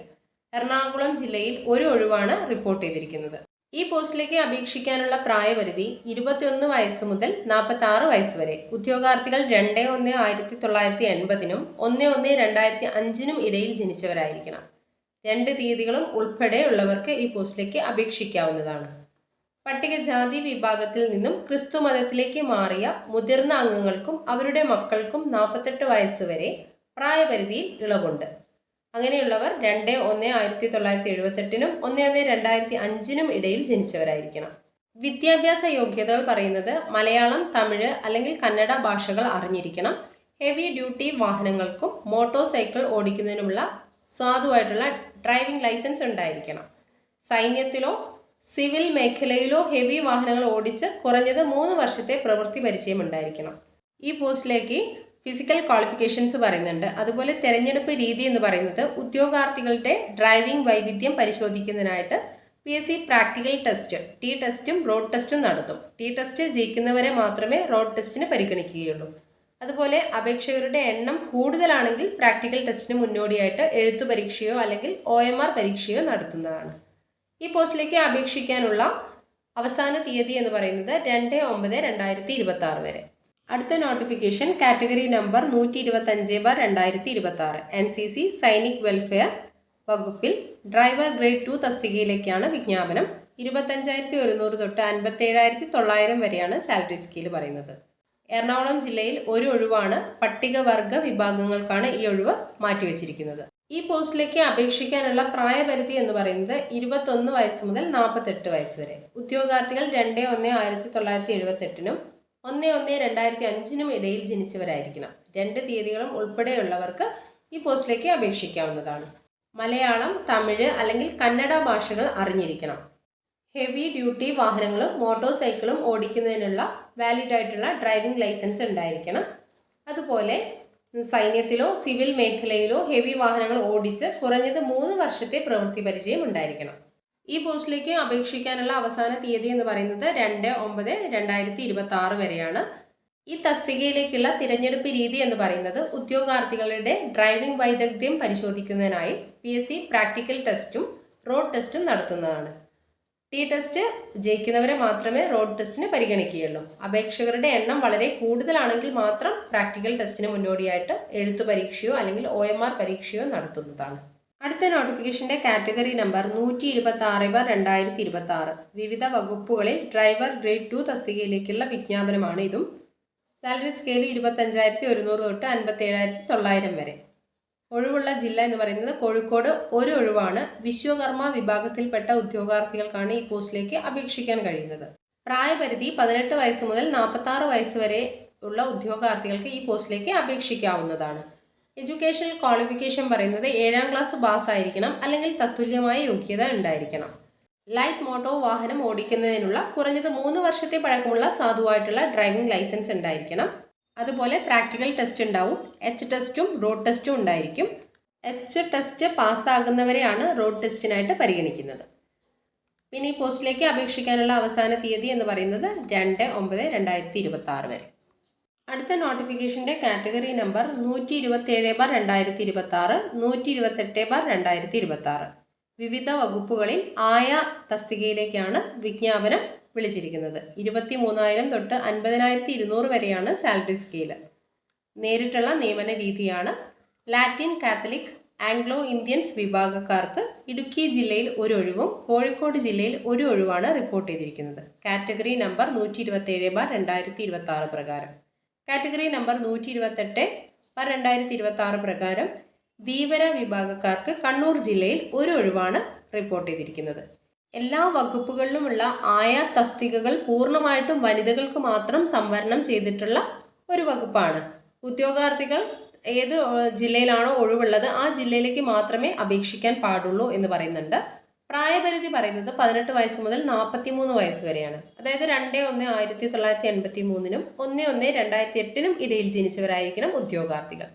എറണാകുളം ജില്ലയിൽ ഒരു ഒഴിവാണ് റിപ്പോർട്ട് ചെയ്തിരിക്കുന്നത്. ഈ പോസ്റ്റിലേക്ക് അപേക്ഷിക്കാനുള്ള പ്രായപരിധി 21 വയസ്സ് മുതൽ 46 വയസ്സ് വരെ. ഉദ്യോഗാർത്ഥികൾ 2/1/1980 1/1/2005 ഇടയിൽ ജനിച്ചവരായിരിക്കണം. 2 തീയതികളും ഉൾപ്പെടെയുള്ളവർക്ക് ഈ പോസ്റ്റിലേക്ക് അപേക്ഷിക്കാവുന്നതാണ്. പട്ടികജാതി വിഭാഗത്തിൽ നിന്നും ക്രിസ്തു മതത്തിലേക്ക് മാറിയ മുതിർന്ന അംഗങ്ങൾക്കും അവരുടെ മക്കൾക്കും 48 വയസ്സ് വരെ പ്രായപരിധിയിൽ ഇളവുണ്ട്. അങ്ങനെയുള്ളവർ 2/1/1978 1/1/2005 ഇടയിൽ ജനിച്ചവരായിരിക്കണം. വിദ്യാഭ്യാസ യോഗ്യതകൾ പറയുന്നത് മലയാളം, തമിഴ് അല്ലെങ്കിൽ കന്നഡ ഭാഷകൾ അറിഞ്ഞിരിക്കണം. ഹെവി ഡ്യൂട്ടി വാഹനങ്ങൾക്കും മോട്ടോർ സൈക്കിൾ ഓടിക്കുന്നതിനുമുള്ള സാധുവായിട്ടുള്ള ഡ്രൈവിംഗ് ലൈസൻസ് ഉണ്ടായിരിക്കണം. സൈന്യത്തിലോ സിവിൽ മേഖലയിലോ ഹെവി വാഹനങ്ങൾ ഓടിച്ച് കുറഞ്ഞത് 3 വർഷത്തെ പ്രവൃത്തി പരിചയം ഉണ്ടായിരിക്കണം. ഈ പോസ്റ്റിലേക്ക് ഫിസിക്കൽ ക്വാളിഫിക്കേഷൻസ് പറയുന്നുണ്ട്. അതുപോലെ തിരഞ്ഞെടുപ്പ് രീതി എന്ന് പറയുന്നത് ഉദ്യോഗാർത്ഥികളുടെ ഡ്രൈവിംഗ് വൈവിധ്യം പരിശോധിക്കുന്നതിനായിട്ട് PSC പ്രാക്ടിക്കൽ ടെസ്റ്റ്, ടി ടെസ്റ്റും റോഡ് ടെസ്റ്റും നടത്തും. ടി ടെസ്റ്റ് ജയിക്കുന്നവരെ മാത്രമേ റോഡ് ടെസ്റ്റിന് പരിഗണിക്കുകയുള്ളൂ. അതുപോലെ അപേക്ഷകരുടെ എണ്ണം കൂടുതലാണെങ്കിൽ പ്രാക്ടിക്കൽ ടെസ്റ്റിന് മുന്നോടിയായിട്ട് എഴുത്തു പരീക്ഷയോ അല്ലെങ്കിൽ OMR പരീക്ഷയോ നടത്തുന്നതാണ്. ഈ പോസ്റ്റിലേക്ക് അപേക്ഷിക്കാനുള്ള അവസാന തീയതി എന്ന് പറയുന്നത് 2/9/2026 വരെ. അടുത്ത നോട്ടിഫിക്കേഷൻ കാറ്റഗറി നമ്പർ 125/2026 NCC സൈനിക് വെൽഫെയർ വകുപ്പിൽ ഡ്രൈവർ ഗ്രേഡ് 2 തസ്തികയിലേക്കാണ് വിജ്ഞാപനം. 25,100 തൊട്ട് 57,900 വരെയാണ് സാലറി സ്കെയിൽ പറയുന്നത്. എറണാകുളം ജില്ലയിൽ ഒരു ഒഴിവാണ്. പട്ടികവർഗ വിഭാഗങ്ങൾക്കാണ് ഈ ഒഴിവ് മാറ്റിവെച്ചിരിക്കുന്നത്. ഈ പോസ്റ്റിലേക്ക് അപേക്ഷിക്കാനുള്ള പ്രായപരിധി എന്ന് പറയുന്നത് 21 വയസ്സ് മുതൽ 48 വയസ്സ് വരെ. ഉദ്യോഗാർത്ഥികൾ 2/1/1978 1/1/2005 ഇടയിൽ ജനിച്ചവരായിരിക്കണം. 2 തീയതികളും ഉൾപ്പെടെയുള്ളവർക്ക് ഈ പോസ്റ്റിലേക്ക് അപേക്ഷിക്കാവുന്നതാണ്. മലയാളം, തമിഴ് അല്ലെങ്കിൽ കന്നഡ ഭാഷകൾ അറിഞ്ഞിരിക്കണം. ഹെവി ഡ്യൂട്ടി വാഹനങ്ങളും മോട്ടോർ സൈക്കിളും ഓടിക്കുന്നതിനുള്ള വാലിഡ് ആയിട്ടുള്ള ഡ്രൈവിംഗ് ലൈസൻസ് ഉണ്ടായിരിക്കണം. അതുപോലെ സൈന്യത്തിലോ സിവിൽ മേഖലയിലോ ഹെവി വാഹനങ്ങൾ ഓടിച്ച് കുറഞ്ഞത് 3 വർഷത്തെ പ്രവൃത്തി പരിചയം ഉണ്ടായിരിക്കണം. ഈ പോസ്റ്റിലേക്ക് അപേക്ഷിക്കാനുള്ള അവസാന തീയതി എന്ന് പറയുന്നത് 2/9/2026 വരെയാണ്. ഈ തസ്തികയിലേക്കുള്ള തിരഞ്ഞെടുപ്പ് രീതി എന്ന് പറയുന്നത് ഉദ്യോഗാർത്ഥികളുടെ ഡ്രൈവിംഗ് വൈദഗ്ധ്യം പരിശോധിക്കുന്നതിനായി PSC പ്രാക്ടിക്കൽ ടെസ്റ്റും റോഡ് ടെസ്റ്റും നടത്തുന്നതാണ്. ടി ടെസ്റ്റ് ജയിക്കുന്നവരെ മാത്രമേ റോഡ് ടെസ്റ്റിന് പരിഗണിക്കുകയുള്ളൂ. അപേക്ഷകരുടെ എണ്ണം വളരെ കൂടുതലാണെങ്കിൽ മാത്രം പ്രാക്ടിക്കൽ ടെസ്റ്റിന് മുന്നോടിയായിട്ട് എഴുത്തു പരീക്ഷയോ അല്ലെങ്കിൽ OMR പരീക്ഷയോ നടത്തുന്നതാണ്. അടുത്ത നോട്ടിഫിക്കേഷന്റെ കാറ്റഗറി നമ്പർ 126/2026 വിവിധ വകുപ്പുകളിൽ ഡ്രൈവർ ഗ്രേഡ് 2 തസ്തികയിലേക്കുള്ള വിജ്ഞാപനമാണ്. ഇതും സാലറി സ്കെയിൽ 25,100 തൊട്ട് 57,900 വരെ. ഒഴിവുള്ള ജില്ല എന്ന് പറയുന്നത് കോഴിക്കോട് ഒരു ഒഴിവാണ്. വിശ്വകർമ്മ വിഭാഗത്തിൽപ്പെട്ട ഉദ്യോഗാർത്ഥികൾക്കാണ് ഈ പോസ്റ്റിലേക്ക് അപേക്ഷിക്കാൻ കഴിയുന്നത്. പ്രായപരിധി 18 വയസ്സ് മുതൽ 46 വയസ്സ് വരെ ഉള്ള ഉദ്യോഗാർത്ഥികൾക്ക് ഈ പോസ്റ്റിലേക്ക് അപേക്ഷിക്കാവുന്നതാണ്. എഡ്യൂക്കേഷണൽ ക്വാളിഫിക്കേഷൻ പറയുന്നത് 7ാം ക്ലാസ് പാസ്സായിരിക്കണം അല്ലെങ്കിൽ തത്തുല്യമായ യോഗ്യത ഉണ്ടായിരിക്കണം. ലൈറ്റ് മോട്ടോർ വാഹനം ഓടിക്കുന്നതിനുള്ള കുറഞ്ഞത് 3 വർഷത്തെ പഴക്കമുള്ള സാധുവായിട്ടുള്ള ഡ്രൈവിംഗ് ലൈസൻസ് ഉണ്ടായിരിക്കണം. അതുപോലെ പ്രാക്ടിക്കൽ ടെസ്റ്റ് ഉണ്ടാവും. H ടെസ്റ്റും റോഡ് ടെസ്റ്റും ഉണ്ടായിരിക്കും. H ടെസ്റ്റ് പാസ്സാകുന്നവരെയാണ് റോഡ് ടെസ്റ്റിനായിട്ട് പരിഗണിക്കുന്നത്. പിന്നെ ഈ പോസ്റ്റിലേക്ക് അപേക്ഷിക്കാനുള്ള അവസാന തീയതി എന്ന് പറയുന്നത് 2/9/2026 വരെ. അടുത്ത നോട്ടിഫിക്കേഷന്റെ കാറ്റഗറി നമ്പർ 127/2026 128/2026 വിവിധ വകുപ്പുകളിൽ ആയ തസ്തികയിലേക്കാണ് വിജ്ഞാപനം വിളിച്ചിരിക്കുന്നത്. 23,000 തൊട്ട് 50,200 വരെയാണ് സാലറി സ്കെയിൽ. നേരിട്ടുള്ള നിയമന രീതിയാണ്. ലാറ്റിൻ കാത്തലിക് ആംഗ്ലോ ഇന്ത്യൻസ് വിഭാഗക്കാർക്ക് ഇടുക്കി ജില്ലയിൽ ഒരു ഒഴിവും കോഴിക്കോട് ജില്ലയിൽ ഒരു ഒഴിവാണ് റിപ്പോർട്ട് ചെയ്തിരിക്കുന്നത്. കാറ്റഗറി നമ്പർ 127/2026 പ്രകാരം. കാറ്റഗറി നമ്പർ 128/2026 പ്രകാരം ധീവര വിഭാഗക്കാർക്ക് കണ്ണൂർ ജില്ലയിൽ ഒരു ഒഴിവാണ് റിപ്പോർട്ട് ചെയ്തിരിക്കുന്നത്. എല്ലാ വകുപ്പുകളിലുമുള്ള ആയ തസ്തികകൾ പൂർണ്ണമായിട്ടും വനിതകൾക്ക് മാത്രം സംവരണം ചെയ്തിട്ടുള്ള ഒരു വകുപ്പാണ്. ഉദ്യോഗാർത്ഥികൾ ഏത് ജില്ലയിലാണോ ഒഴിവുള്ളത് ആ ജില്ലയിലേക്ക് മാത്രമേ അപേക്ഷിക്കാൻ പാടുള്ളൂ എന്ന് പറയുന്നുണ്ട്. പ്രായപരിധി പറയുന്നത് 18 വയസ്സ് മുതൽ 43 വയസ്സ് വരെയാണ്. അതായത് 2/1/1983 1/1/2008 ഇടയിൽ ജനിച്ചവരായിരിക്കണം ഉദ്യോഗാർത്ഥികൾ.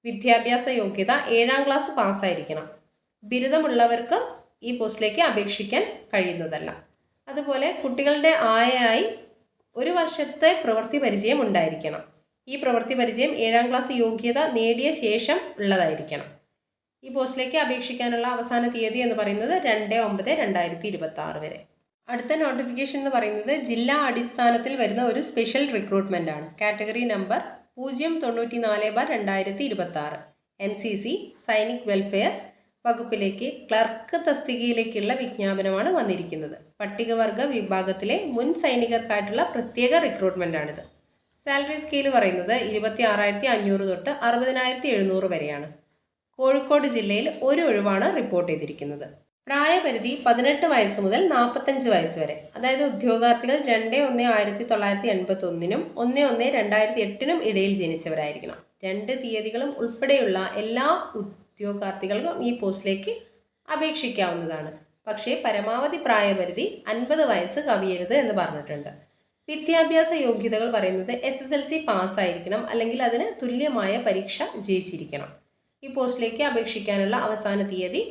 വിദ്യാഭ്യാസ യോഗ്യത 7ാം ക്ലാസ് പാസ്സായിരിക്കണം. ബിരുദമുള്ളവർക്ക് ഈ പോസ്റ്റിലേക്ക് അപേക്ഷിക്കാൻ കഴിയുന്നതല്ല. അതുപോലെ കുട്ടികളുടെ ആയയായി 1 വർഷത്തെ പ്രവൃത്തി പരിചയം ഉണ്ടായിരിക്കണം. ഈ പ്രവൃത്തി പരിചയം 7ാം ക്ലാസ് യോഗ്യത നേടിയ ശേഷം ഉള്ളതായിരിക്കണം. ഈ പോസ്റ്റിലേക്ക് അപേക്ഷിക്കാനുള്ള അവസാന തീയതി എന്ന് പറയുന്നത് 2/9/2026 വരെ. അടുത്ത നോട്ടിഫിക്കേഷൻ എന്ന് പറയുന്നത് ജില്ലാ അടിസ്ഥാനത്തിൽ വരുന്ന ഒരു സ്പെഷ്യൽ റിക്രൂട്ട്മെന്റ് ആണ്. കാറ്റഗറി നമ്പർ 094/2026 NCC സൈനിക് വെൽഫെയർ വകുപ്പിലേക്ക് ക്ലർക്ക് തസ്തികയിലേക്കുള്ള വിജ്ഞാപനമാണ് വന്നിരിക്കുന്നത്. പട്ടികവർഗ വിഭാഗത്തിലെ മുൻ സൈനികർക്കായിട്ടുള്ള പ്രത്യേക റിക്രൂട്ട്മെന്റ് ആണിത്. സാലറി സ്കെയിൽ പറയുന്നത് 26,500 തൊട്ട് 60,700 വരെയാണ്. കോഴിക്കോട് ജില്ലയിൽ ഒരു ഒഴിവാണ് റിപ്പോർട്ട് ചെയ്തിരിക്കുന്നത്. പ്രായപരിധി 18 വയസ്സ് മുതൽ 45 വയസ്സ് വരെ. അതായത് ഉദ്യോഗാർത്ഥികൾ 2/1/1981 1/1/2008 ഇടയിൽ ജനിച്ചവരായിരിക്കണം. 2 തീയതികളും ഉൾപ്പെടെയുള്ള എല്ലാ ഉദ്യോഗാർത്ഥികൾക്കും ഈ പോസ്റ്റിലേക്ക് അപേക്ഷിക്കാവുന്നതാണ്. പക്ഷേ പരമാവധി പ്രായപരിധി 50 വയസ്സ് കവിയരുത് എന്ന് പറഞ്ഞിട്ടുണ്ട്. വിദ്യാഭ്യാസ യോഗ്യതകൾ പറയുന്നത് SSLC പാസ്സായിരിക്കണം, അല്ലെങ്കിൽ അതിന് തുല്യമായ പരീക്ഷ ജയിച്ചിരിക്കണം. ഈ പോസ്റ്റിലേക്ക് അപേക്ഷിക്കാനുള്ള അവസാന തീയതി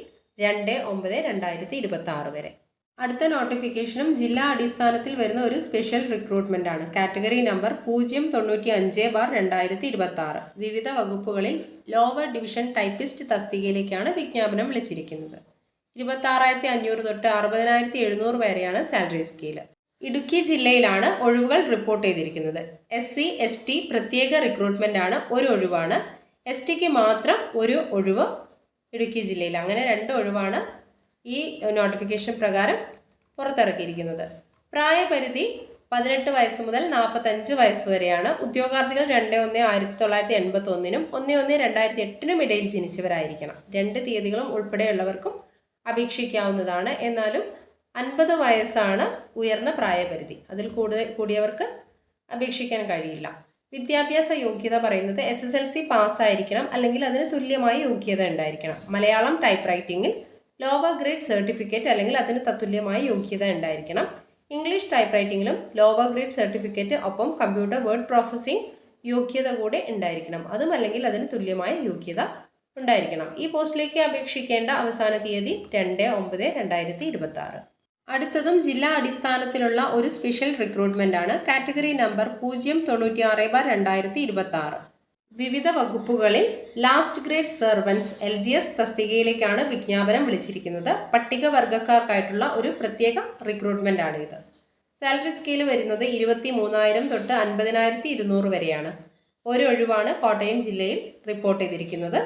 2/9/2026 വരെ. അടുത്ത നോട്ടിഫിക്കേഷനും ജില്ലാ അടിസ്ഥാനത്തിൽ വരുന്ന ഒരു സ്പെഷ്യൽ റിക്രൂട്ട്മെന്റ് ആണ്. Category number 095/2026. വിവിധ വകുപ്പുകളിൽ ലോവർ ഡിവിഷൻ ടൈപ്പിസ്റ്റ് തസ്തികയിലേക്കാണ് വിജ്ഞാപനം വിളിച്ചിരിക്കുന്നത്. 26,500 തൊട്ട് 60,700 വരെയാണ് സാലറി സ്കെയിൽ. ഇടുക്കി ജില്ലയിലാണ് ഒഴിവുകൾ റിപ്പോർട്ട് ചെയ്തിരിക്കുന്നത്. SC ST പ്രത്യേക റിക്രൂട്ട്മെന്റ് ആണ്, ഒരു ഒഴിവാണ്. STക്ക് മാത്രം ഒരു ഒഴിവ് ഇടുക്കി ജില്ലയിൽ. അങ്ങനെ 2 ഒഴിവാണ് ഈ നോട്ടിഫിക്കേഷൻ പ്രകാരം പുറത്തിറക്കിയിരിക്കുന്നത്. പ്രായപരിധി 18 വയസ്സ് മുതൽ 45 വയസ്സ് വരെയാണ്. ഉദ്യോഗാർത്ഥികൾ 2/1/1981 1/1/2008 ഇടയിൽ ജനിച്ചവരായിരിക്കണം. 2 തീയതികളും ഉൾപ്പെടെയുള്ളവർക്കും അപേക്ഷിക്കാവുന്നതാണ്. എന്നാലും 50 വയസ്സാണ് ഉയർന്ന പ്രായപരിധി. അതിൽ കൂടിയവർക്ക് അപേക്ഷിക്കാൻ കഴിയില്ല. വിദ്യാഭ്യാസ യോഗ്യത പറയുന്നത് SSLC പാസ്സായിരിക്കണം, അല്ലെങ്കിൽ അതിന് തുല്യമായ യോഗ്യത ഉണ്ടായിരിക്കണം. മലയാളം ടൈപ്പ് റൈറ്റിംഗിൽ ലോവർ ഗ്രേഡ് സർട്ടിഫിക്കറ്റ് അല്ലെങ്കിൽ അതിന് തത്തുല്യമായ യോഗ്യത ഉണ്ടായിരിക്കണം. ഇംഗ്ലീഷ് ടൈപ്പ് റൈറ്റിംഗിലും ലോവർ ഗ്രേഡ് സർട്ടിഫിക്കറ്റ് ഒപ്പം കമ്പ്യൂട്ടർ വേർഡ് പ്രോസസ്സിംഗ് യോഗ്യത കൂടെ ഉണ്ടായിരിക്കണം. അതും അല്ലെങ്കിൽ അതിന് തുല്യമായ യോഗ്യത ഉണ്ടായിരിക്കണം. ഈ പോസ്റ്റിലേക്ക് അപേക്ഷിക്കേണ്ട അവസാന തീയതി 2/9/2026. അടുത്തതും ജില്ലാ അടിസ്ഥാനത്തിലുള്ള ഒരു സ്പെഷ്യൽ റിക്രൂട്ട്മെന്റ് ആണ്. Category number 096/2026. വിവിധ വകുപ്പുകളിൽ ലാസ്റ്റ് ഗ്രേഡ് സെർവൻസ് LGS തസ്തികയിലേക്കാണ് വിജ്ഞാപനം വിളിച്ചിരിക്കുന്നത്. പട്ടികവർഗക്കാർക്കായിട്ടുള്ള ഒരു പ്രത്യേക റിക്രൂട്ട്മെന്റ് ആണ് ഇത്. സാലറി സ്കെയിൽ വരുന്നത് 23,000 തൊട്ട് 50,200 വരെയാണ്. ഒരു ഒഴിവാണ് കോട്ടയം ജില്ലയിൽ റിപ്പോർട്ട് ചെയ്തിരിക്കുന്നത്.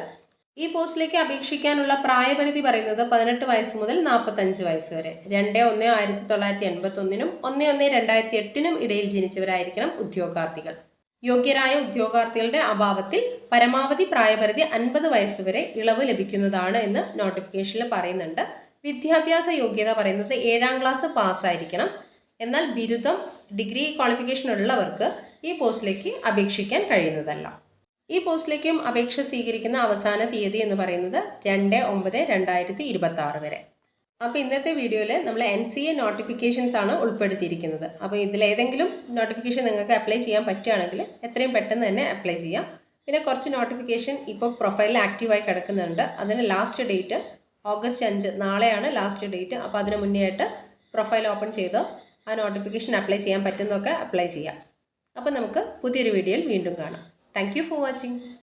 ഈ പോസ്റ്റിലേക്ക് അപേക്ഷിക്കാനുള്ള പ്രായപരിധി പറയുന്നത് 18 വയസ്സ് മുതൽ 45 വയസ്സ് വരെ. 2/1/1981 1/1/2008 ഇടയിൽ ജനിച്ചവരായിരിക്കണം ഉദ്യോഗാർത്ഥികൾ. യോഗ്യരായ ഉദ്യോഗാർത്ഥികളുടെ അഭാവത്തിൽ പരമാവധി പ്രായപരിധി 50 വയസ്സ് വരെ ഇളവ് ലഭിക്കുന്നതാണ് എന്ന് നോട്ടിഫിക്കേഷനിൽ പറയുന്നുണ്ട്. വിദ്യാഭ്യാസ യോഗ്യത പറയുന്നത് 7ാം ക്ലാസ് പാസ്സായിരിക്കണം. എന്നാൽ ബിരുദം, ഡിഗ്രി ക്വാളിഫിക്കേഷൻ ഉള്ളവർക്ക് ഈ പോസ്റ്റിലേക്ക് അപേക്ഷിക്കാൻ കഴിയുന്നതല്ല. ഈ പോസ്റ്റിലേക്കും അപേക്ഷ സ്വീകരിക്കുന്ന അവസാന തീയതി എന്ന് പറയുന്നത് 2/9/2026 വരെ. അപ്പോൾ ഇന്നത്തെ വീഡിയോയിൽ നമ്മൾ NCA നോട്ടിഫിക്കേഷൻസ് ആണ് ഉൾപ്പെടുത്തിയിരിക്കുന്നത്. അപ്പോൾ ഇതിലേതെങ്കിലും നോട്ടിഫിക്കേഷൻ നിങ്ങൾക്ക് അപ്ലൈ ചെയ്യാൻ പറ്റുകയാണെങ്കിൽ എത്രയും പെട്ടെന്ന് തന്നെ അപ്ലൈ ചെയ്യാം. പിന്നെ കുറച്ച് നോട്ടിഫിക്കേഷൻ ഇപ്പോൾ പ്രൊഫൈലിൽ ആക്റ്റീവായി കിടക്കുന്നുണ്ട്. അതിന് ലാസ്റ്റ് ഡേറ്റ് August 5, നാളെയാണ് ലാസ്റ്റ് ഡേറ്റ്. അപ്പോൾ അതിന് മുന്നേ ആയിട്ട് പ്രൊഫൈൽ ഓപ്പൺ ചെയ്ത് ആ നോട്ടിഫിക്കേഷൻ അപ്ലൈ ചെയ്യാൻ പറ്റുന്നതൊക്കെ അപ്ലൈ ചെയ്യാം. അപ്പോൾ നമുക്ക് പുതിയൊരു വീഡിയോയിൽ വീണ്ടും കാണാം. Thank you for watching.